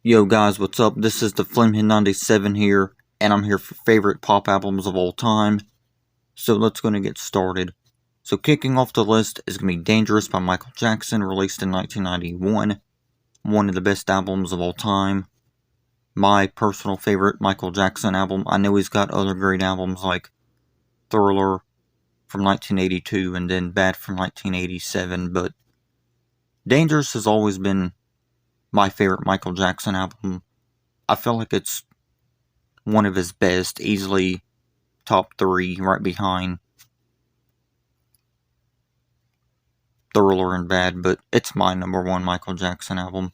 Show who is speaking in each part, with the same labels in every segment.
Speaker 1: Yo guys, what's up? This is the Flamehead97 here, and I'm here for favorite pop albums of all time. So let's go and get started. So kicking off the list is going to be Dangerous by Michael Jackson, released in 1991. One of the best albums of all time. My personal favorite Michael Jackson album. I know he's got other great albums like Thriller from 1982 and then Bad from 1987, but Dangerous has always been my favorite Michael Jackson album. I feel like it's one of his best, easily top 3, right behind Thriller and Bad, but it's my number 1 Michael Jackson album.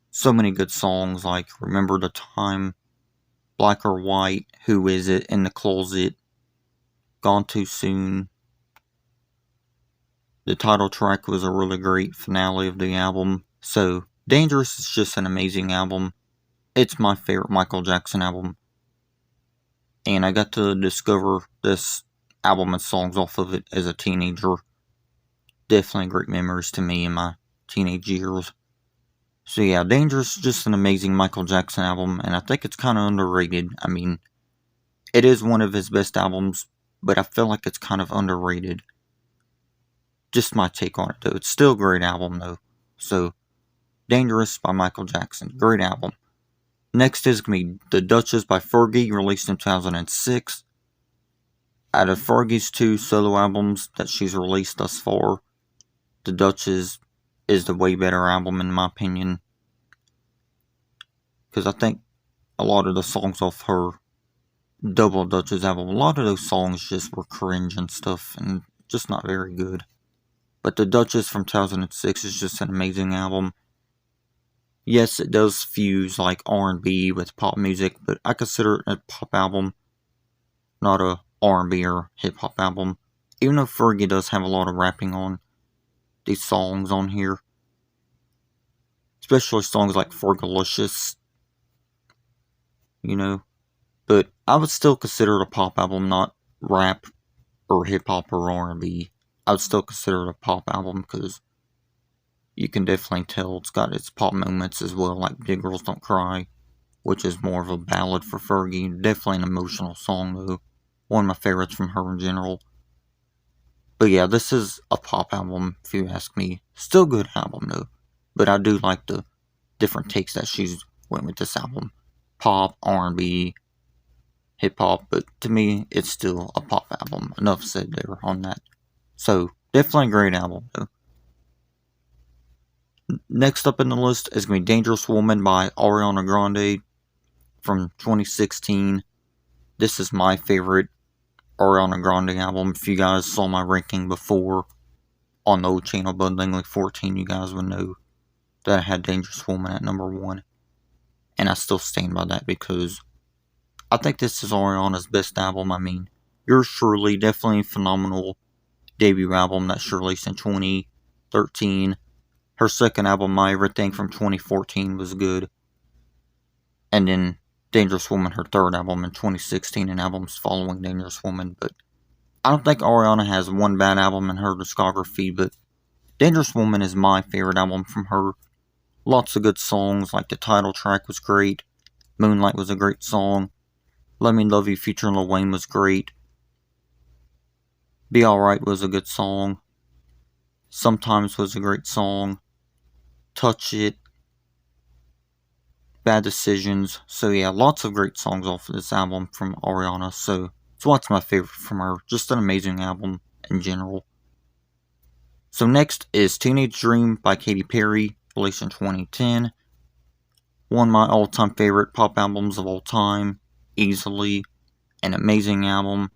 Speaker 1: So many good songs like Remember the Time, Black or White, Who Is It, In the Closet, Gone Too Soon. The title track was a really great finale of the album. So Dangerous is just an amazing album. It's my favorite Michael Jackson album. And I got to discover this album and songs off of it as a teenager. Definitely great memories to me in my teenage years. So yeah, Dangerous is just an amazing Michael Jackson album, and I think it's kind of underrated. I mean, it is one of his best albums, but I feel like it's kind of underrated. Just my take on it, though. It's still a great album, though. So, Dangerous by Michael Jackson. Great album. Next is going to be The Duchess by Fergie, released in 2006. Out of Fergie's 2 solo albums that she's released thus far, The Duchess is the way better album in my opinion. Because I think a lot of the songs off her Double Duchess album, a lot of those songs just were cringe and stuff, and just not very good. But The Duchess from 2006 is just an amazing album. Yes, it does fuse like R&B with pop music, but I consider it a pop album, not a R&B or hip-hop album. Even though Fergie does have a lot of rapping on these songs on here. Especially songs like Fergalicious. But I would still consider it a pop album, not rap or hip-hop or R&B. I would still consider it a pop album because you can definitely tell it's got its pop moments as well, like Big Girls Don't Cry, which is more of a ballad for Fergie. Definitely an emotional song, though. One of my favorites from her in general. But yeah, this is a pop album, if you ask me. Still a good album, though. But I do like the different takes that she's went with this album. Pop, R&B, hip-hop, but to me, it's still a pop album. Enough said there on that. So, definitely a great album, though. Next up in the list is going to be Dangerous Woman by Ariana Grande from 2016. This is my favorite Ariana Grande album. If you guys saw my ranking before on the old channel, Bud Langley 14, you guys would know that I had Dangerous Woman at number 1. And I still stand by that because I think this is Ariana's best album. I mean, Yours Truly, definitely a phenomenal debut album that she released in 2013. Her second album, My Everything, from 2014 was good. And then Dangerous Woman, her third album in 2016, and albums following Dangerous Woman. But I don't think Ariana has one bad album in her discography, but Dangerous Woman is my favorite album from her. Lots of good songs, like the title track was great. Moonlight was a great song. Let Me Love You featuring Lil Wayne was great. Be Alright was a good song. Sometimes was a great song. Touch It. Bad Decisions. So yeah, lots of great songs off of this album from Ariana. So it's what's my favorite from her. Just an amazing album in general. So next is Teenage Dream by Katy Perry, released in 2010. One of my all-time favorite pop albums of all time. Easily an amazing album.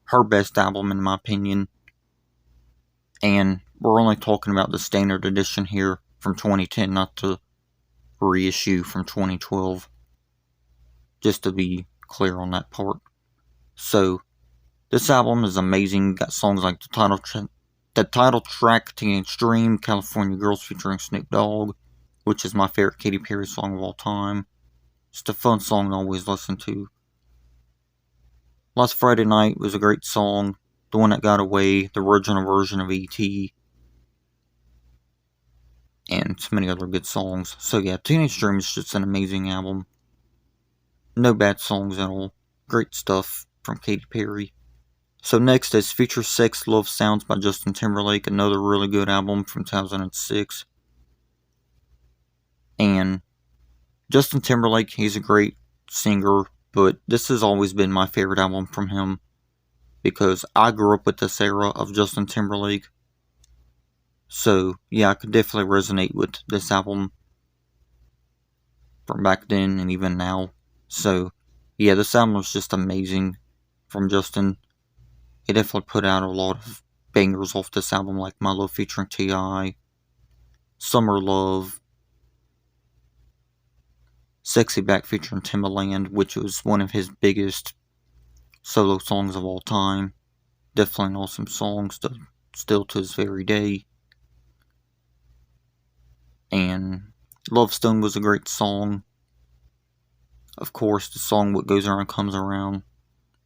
Speaker 1: Her best album in my opinion. And we're only talking about the standard edition here from 2010, not the reissue from 2012. Just to be clear on that part. So, this album is amazing. Got songs like the title track, Teenage Dream, California Girls featuring Snoop Dogg, which is my favorite Katy Perry song of all time. Just a fun song to always listen to. Last Friday Night was a great song. The One That Got Away, the original version of E.T. and so many other good songs. So yeah, Teenage Dream is just an amazing album. No bad songs at all. Great stuff from Katy Perry. So next is Future Sex Love Sounds by Justin Timberlake, another really good album from 2006. And Justin Timberlake, he's a great singer, but this has always been my favorite album from him because I grew up with this era of Justin Timberlake. So yeah, I could definitely resonate with this album from back then and even now. So yeah, this album was just amazing from Justin. He definitely put out a lot of bangers off this album, like My Love featuring T.I., Summer Love, Sexy Back featuring Timbaland, which was one of his biggest solo songs of all time. Definitely an awesome song, still to this very day. And Love Stone was a great song. Of course, the song What Goes Around Comes Around,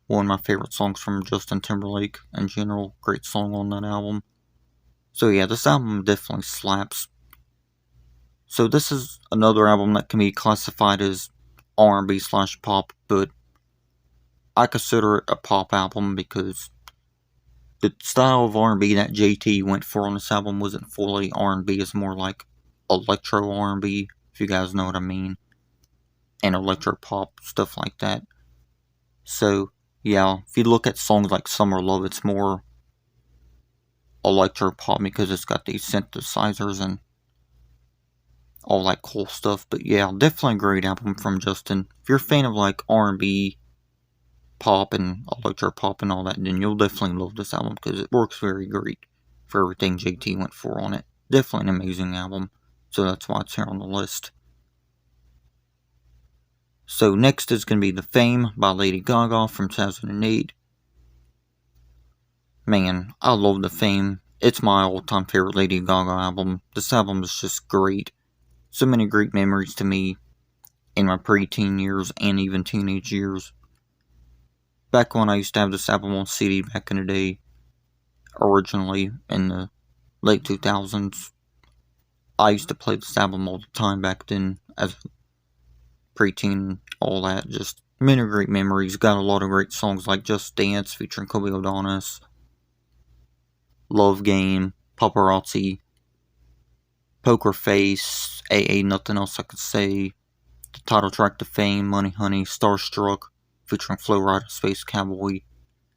Speaker 1: one of my favorite songs from Justin Timberlake in general. Great song on that album. So yeah, this album definitely slaps. So this is another album that can be classified as R&B / pop, but I consider it a pop album because the style of R&B that JT went for on this album wasn't fully R&B. It's more like electro R&B, if you guys know what I mean, and electro pop, stuff like that. So yeah, if you look at songs like Summer Love, it's more electro pop because it's got these synthesizers and all that cool stuff. But yeah, definitely a great album from Justin. If you're a fan of like R&B, pop, and electro pop and all that, then you'll definitely love this album because it works very great for everything JT went for on it. Definitely an amazing album. So that's why it's here on the list. So next is going to be The Fame by Lady Gaga from 2008. Man, I love The Fame. It's my all-time favorite Lady Gaga album. This album is just great. So many great memories to me in my preteen years and even teenage years. Back when I used to have this album on CD back in the day, originally in the late 2000s, I used to play this album all the time back then as a preteen, all that. Just many great memories. Got a lot of great songs like Just Dance featuring Kobe O'Donis, Love Game, Paparazzi, Poker Face, AA Nothing Else I Could Say, the title track to Fame, Money Honey, Starstruck featuring Flo Rida, Space Cowboy,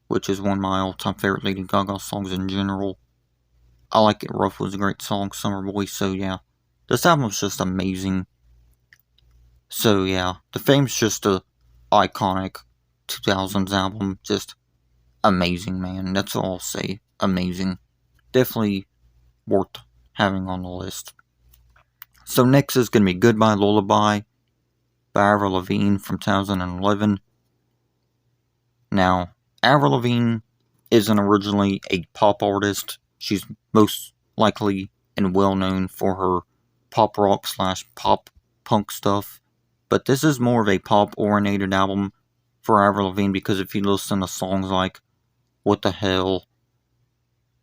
Speaker 1: which is one of my all-time favorite Lady Gaga songs in general. I Like It Rough was a great song, Summer Boy, so yeah. This album is just amazing. So yeah, The Fame's just a iconic 2000s album, just amazing, man. That's all I'll say. Amazing. Definitely worth having on the list. So next is going to be Goodbye Lullaby by Avril Lavigne from 2011. Now, Avril Lavigne isn't originally a pop artist. She's most likely and well known for her pop rock / pop punk stuff. But this is more of a pop oriented album for Avril Lavigne because if you listen to songs like What the Hell,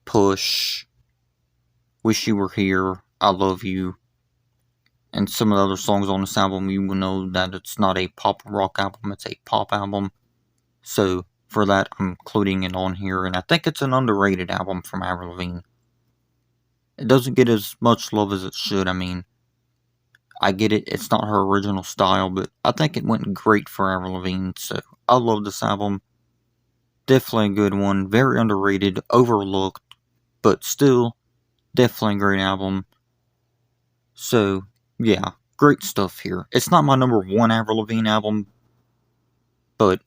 Speaker 1: Push, Wish You Were Here, I Love You, and some of the other songs on this album, you will know that it's not a pop rock album, it's a pop album. So for that, I'm including it on here, and I think it's an underrated album from Avril Lavigne. It doesn't get as much love as it should. I mean, I get it, it's not her original style, but I think it went great for Avril Lavigne, so I love this album. Definitely a good one, very underrated, overlooked, but still, definitely a great album. So, yeah, great stuff here. It's not my number one Avril Lavigne album, but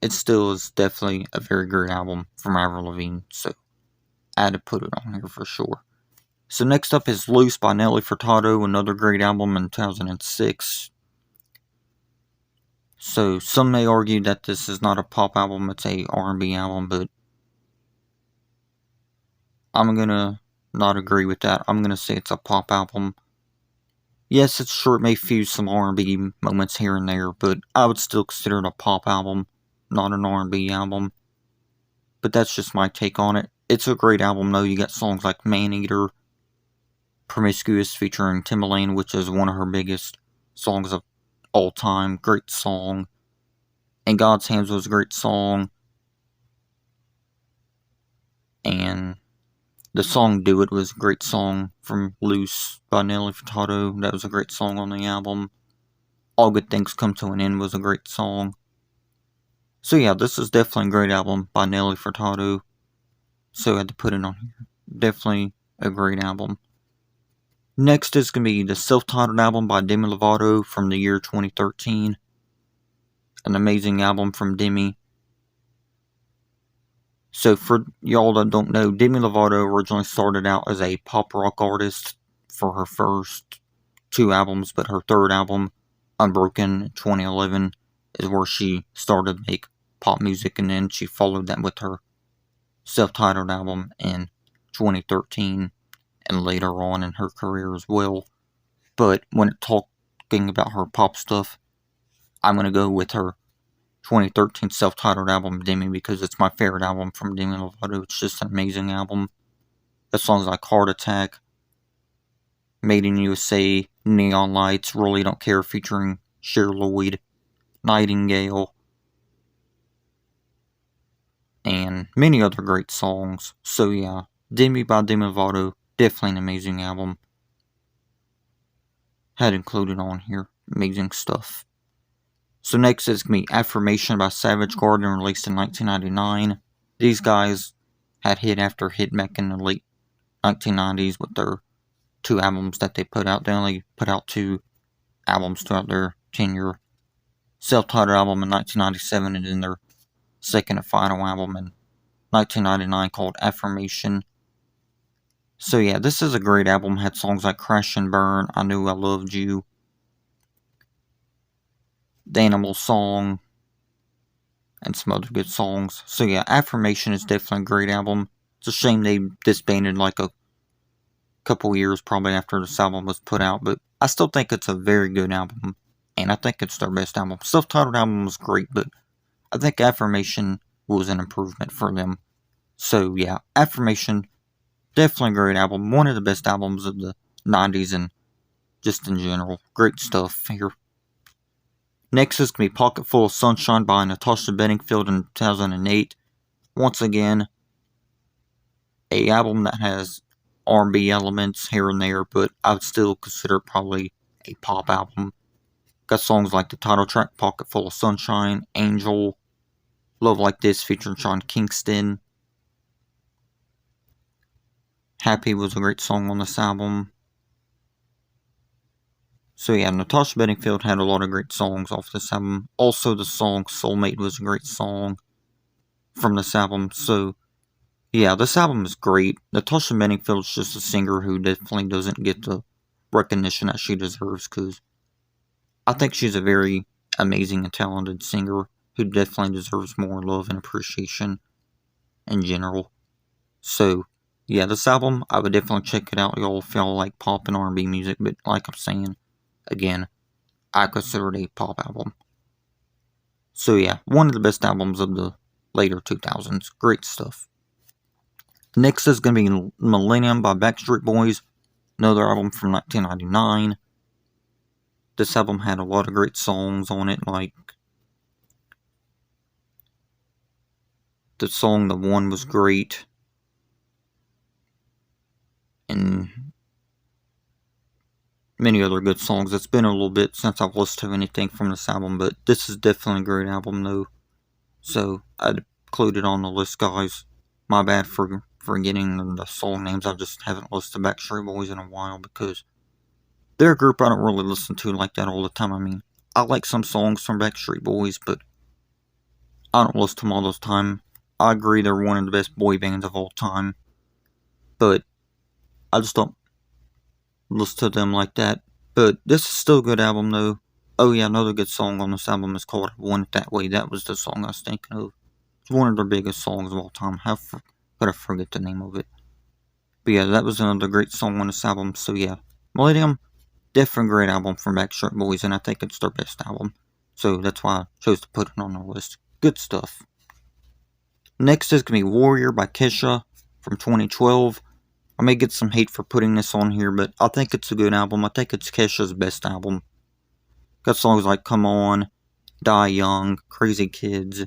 Speaker 1: it still is definitely a very great album from Avril Lavigne, so I had to put it on here for sure. So next up is Loose by Nelly Furtado, another great album in 2006. So some may argue that this is not a pop album, it's a R&B album, but I'm gonna not agree with that. I'm gonna say it's a pop album. Yes, it's short, may fuse some R&B moments here and there, but I would still consider it a pop album, not an R&B album. But that's just my take on it. It's a great album though. You got songs like Man Eater, Promiscuous featuring Timbaland, which is one of her biggest songs of all time. Great song. In God's Hands was a great song. And the song Do It was a great song from Loose by Nelly Furtado. That was a great song on the album. All Good Things Come to an End was a great song. So yeah, this is definitely a great album by Nelly Furtado. So I had to put it on here. Definitely a great album. Next is going to be the self-titled album by Demi Lovato from the year 2013. An amazing album from Demi. So for y'all that don't know, Demi Lovato originally started out as a pop rock artist for her first 2 albums, but her third album, Unbroken, in 2011, is where she started to make pop music, and then she followed that with her self-titled album in 2013 and later on in her career as well. But when talking about her pop stuff, I'm going to go with her 2013 self-titled album, Demi, because it's my favorite album from Demi Lovato. It's just an amazing album. The songs like Heart Attack, Made in USA, Neon Lights, Really Don't Care featuring Cher Lloyd, Nightingale, and many other great songs. So yeah, Demi by Demi Lovato, definitely an amazing album. Had included on here. Amazing stuff. So next is going to be Affirmation by Savage Garden, released in 1999. These guys had hit after hit back in the late 1990s with their 2 albums that they put out. They only put out 2 albums throughout their tenure. Self-titled album in 1997 and then their second and final album in 1999 called Affirmation. So yeah, this is a great album. Had songs like Crash and Burn, I Knew I Loved You, The Animal Song, and some other good songs. So yeah, Affirmation is definitely a great album. It's a shame they disbanded like a couple years probably after this album was put out, but I still think it's a very good album, and I think it's their best album. Self-titled album was great, but I think Affirmation was an improvement for them. So yeah, Affirmation, definitely a great album. One of the best albums of the 90s and just in general. Great stuff here. Next is going to be Pocket Full of Sunshine by Natasha Bedingfield in 2008. Once again, a album that has R&B elements here and there, but I would still consider it probably a pop album. Got songs like the title track, Pocket Full of Sunshine, Angel, Love Like This featuring Sean Kingston. Happy was a great song on this album. So yeah, Natasha Bedingfield had a lot of great songs off this album. Also, the song Soulmate was a great song from this album. So yeah, this album is great. Natasha Bedingfield is just a singer who definitely doesn't get the recognition that she deserves, because I think she's a very amazing and talented singer who definitely deserves more love and appreciation in general. So yeah, this album, I would definitely check it out, y'all, if y'all like pop and R&B music. But like I'm saying, again, I consider it a pop album. So yeah, one of the best albums of the later 2000s. Great stuff. Next is going to be Millennium by Backstreet Boys. Another album from 1999. This album had a lot of great songs on it, like the song The One was great. And many other good songs. It's been a little bit since I've listened to anything from this album, but this is definitely a great album though. So I'd include it on the list, guys. My bad for forgetting the song names. I just haven't listened to Backstreet Boys in a while because they're a group I don't really listen to like that all the time. I mean, I like some songs from Backstreet Boys, but I don't listen to them all the time. I agree they're one of the best boy bands of all time, but I just don't listen to them like that. But this is still a good album though. Oh yeah, another good song on this album is called I Want It That Way. That was the song I was thinking of. It's one of their biggest songs of all time. How could I forget the name of it? But yeah, that was another great song on this album. So yeah, Millennium, definitely a great album from Backstreet Boys, and I think it's their best album. So that's why I chose to put it on the list. Good stuff. Next is going to be Warrior by Kesha from 2012. I may get some hate for putting this on here, but I think it's a good album. I think it's Kesha's best album. Got songs like Come On, Die Young, Crazy Kids.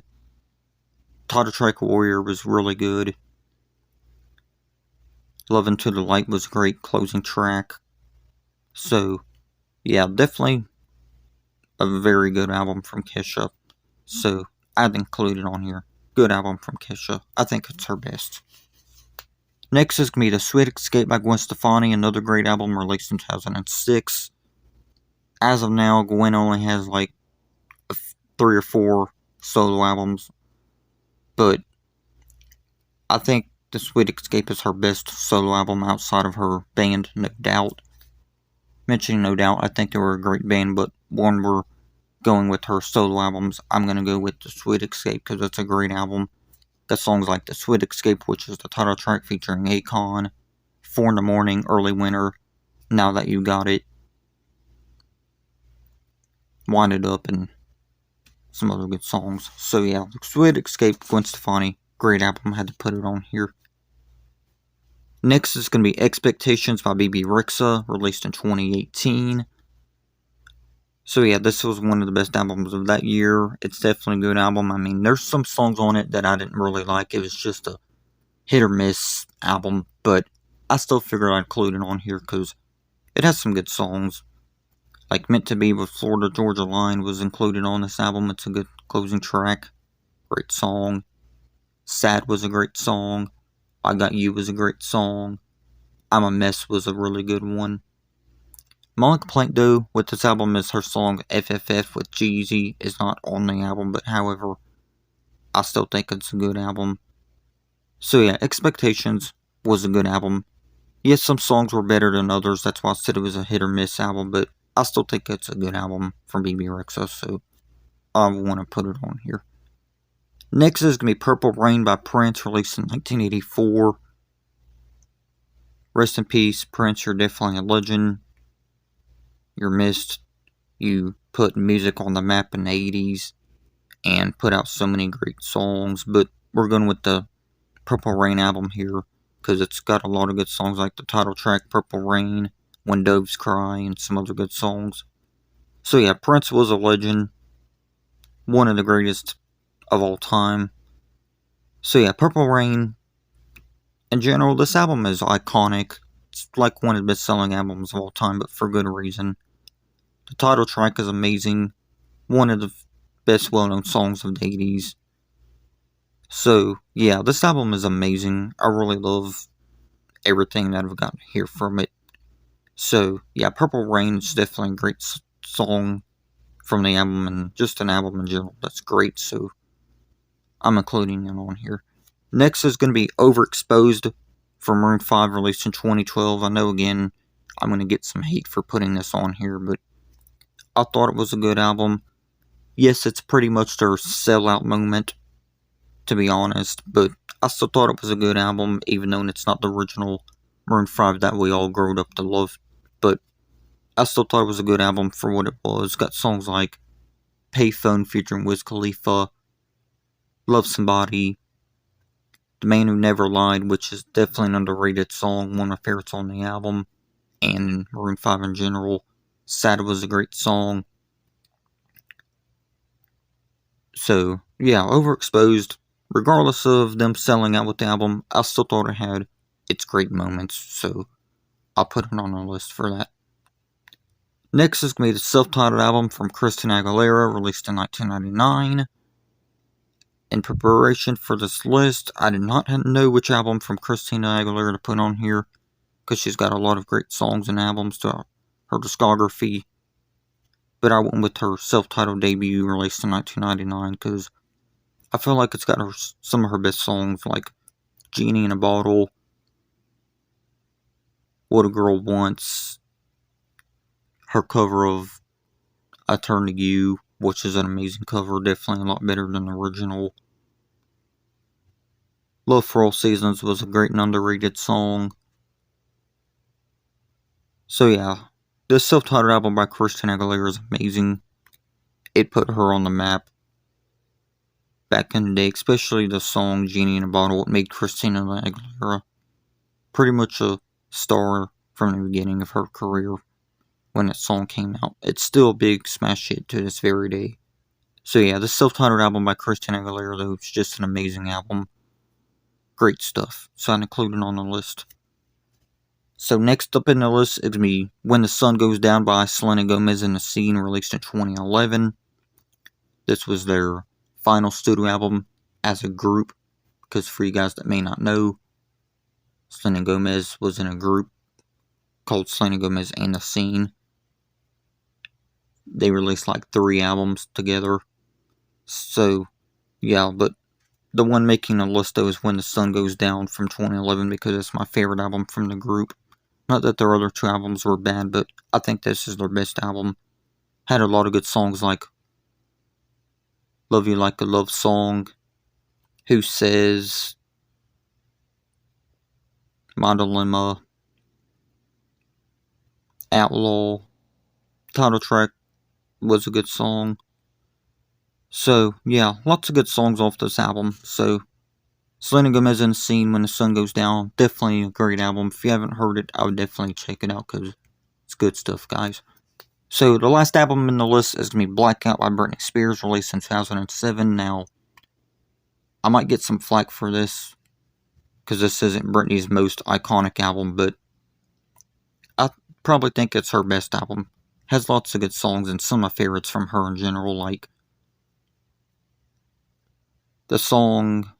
Speaker 1: Title track Warrior was really good. Love Into the Light was a great closing track. So, yeah, definitely a very good album from Kesha. So, I'd include it on here. Good album from Kesha. I think it's her best. Next is going to be The Sweet Escape by Gwen Stefani, another great album released in 2006. As of now, Gwen only has like 3 or 4 solo albums, but I think The Sweet Escape is her best solo album outside of her band, No Doubt. Mentioning No Doubt, I think they were a great band, but when we're going with her solo albums, I'm going to go with The Sweet Escape because it's a great album. Got songs like The Sweet Escape, which is the title track featuring Akon, 4 in the Morning, Early Winter, Now That You Got It, Wind It Up, and some other good songs. So yeah, The Sweet Escape, Gwen Stefani, great album, had to put it on here. Next is going to be Expectations by Bebe Rexha, released in 2018. So yeah, this was one of the best albums of that year. It's definitely a good album. I mean, there's some songs on it that I didn't really like. It was just a hit or miss album, but I still figured I'd include it on here because it has some good songs. Like Meant to Be with Florida Georgia Line was included on this album. It's a good closing track. Great song. Sad was a great song. I Got You was a great song. I'm a Mess was a really good one. My only complaint though with this album is her song FFF with Jeezy is not on the album, but however, I still think it's a good album. So yeah, Expectations was a good album. Yes, some songs were better than others, that's why I said it was a hit or miss album, but I still think it's a good album from Bebe Rexha, so I want to put it on here. Next is going to be Purple Rain by Prince, released in 1984. Rest in peace, Prince, you're definitely a legend. You're missed. You put music on the map in the 80s and put out so many great songs, but we're going with the Purple Rain album here because it's got a lot of good songs like the title track Purple Rain, When Doves Cry, and some other good songs. So yeah, Prince was a legend, one of the greatest of all time. So yeah, Purple Rain, in general, this album is iconic. It's like one of the best-selling albums of all time, but for good reason. The title track is amazing, one of the best well-known songs of the 80s. So, yeah, this album is amazing. I really love everything that I've gotten to hear from it. So, yeah, Purple Rain is definitely a great song from the album, and just an album in general that's great, so I'm including it on here. Next is going to be Overexposed from Maroon 5, released in 2012. I know, again, I'm going to get some hate for putting this on here, but I thought it was a good album. Yes, it's pretty much their sellout moment, to be honest, but I still thought it was a good album, even though it's not the original Maroon 5 that we all grew up to love, but I still thought it was a good album for what it was. Got songs like Payphone featuring Wiz Khalifa, Love Somebody, The Man Who Never Lied, which is definitely an underrated song, one of my favorites on the album, and Maroon 5 in general. Sad was a great song. So, yeah, Overexposed, regardless of them selling out with the album, I still thought it had its great moments, so I'll put it on the list for that. Next is going to be the self-titled album from Christina Aguilera, released in 1999. In preparation for this list, I did not know which album from Christina Aguilera to put on here, because she's got a lot of great songs and albums to her discography. But I went with her self-titled debut, released in 1999, because I feel like it's got some of her best songs, like Genie in a Bottle, What a Girl Wants, her cover of I Turn to You, which is an amazing cover, definitely a lot better than the original. Love for All Seasons was a great and underrated song. So yeah, this self-titled album by Christina Aguilera is amazing. It put her on the map back in the day, especially the song Genie in a Bottle. It made Christina Aguilera pretty much a star from the beginning of her career when that song came out. It's still a big smash hit to this very day. So yeah, the self-titled album by Christina Aguilera, though, it's just an amazing album. Great stuff. So I included on the list. So next up in the list is going to be When the Sun Goes Down by Selena Gomez and The Scene, released in 2011. This was their final studio album as a group, because for you guys that may not know, Selena Gomez was in a group called Selena Gomez and The Scene. They released like 3 albums together. So, yeah, but the one making the list though is When the Sun Goes Down from 2011, because it's my favorite album from the group. Not that their other 2 albums were bad, but I think this is their best album. Had a lot of good songs like Love You Like a Love Song, Who Says, My Dilemma, Outlaw. Title track was a good song. So, yeah, lots of good songs off this album. So, Selena Gomez and The Scene, When the Sun Goes Down, definitely a great album. If you haven't heard it, I would definitely check it out, because it's good stuff, guys. So, the last album in the list is going to be Blackout by Britney Spears, released in 2007. Now, I might get some flack for this, because this isn't Britney's most iconic album, but I probably think it's her best album. Has lots of good songs, and some of my favorites from her in general, like the song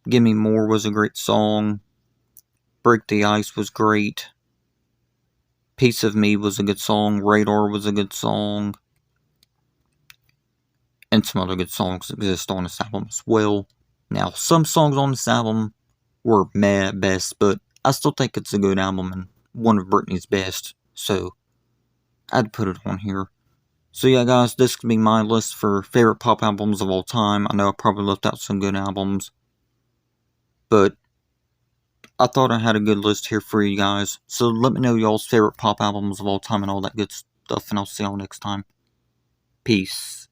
Speaker 1: Gimme More was a great song, Break the Ice was great, Piece of Me was a good song, Radar was a good song, and some other good songs exist on this album as well. Now, some songs on this album were meh at best, but I still think it's a good album and one of Britney's best, so I'd put it on here. So yeah, guys, this could be my list for favorite pop albums of all time. I know I probably left out some good albums, but I thought I had a good list here for you guys. So let me know y'all's favorite pop albums of all time and all that good stuff, and I'll see y'all next time. Peace.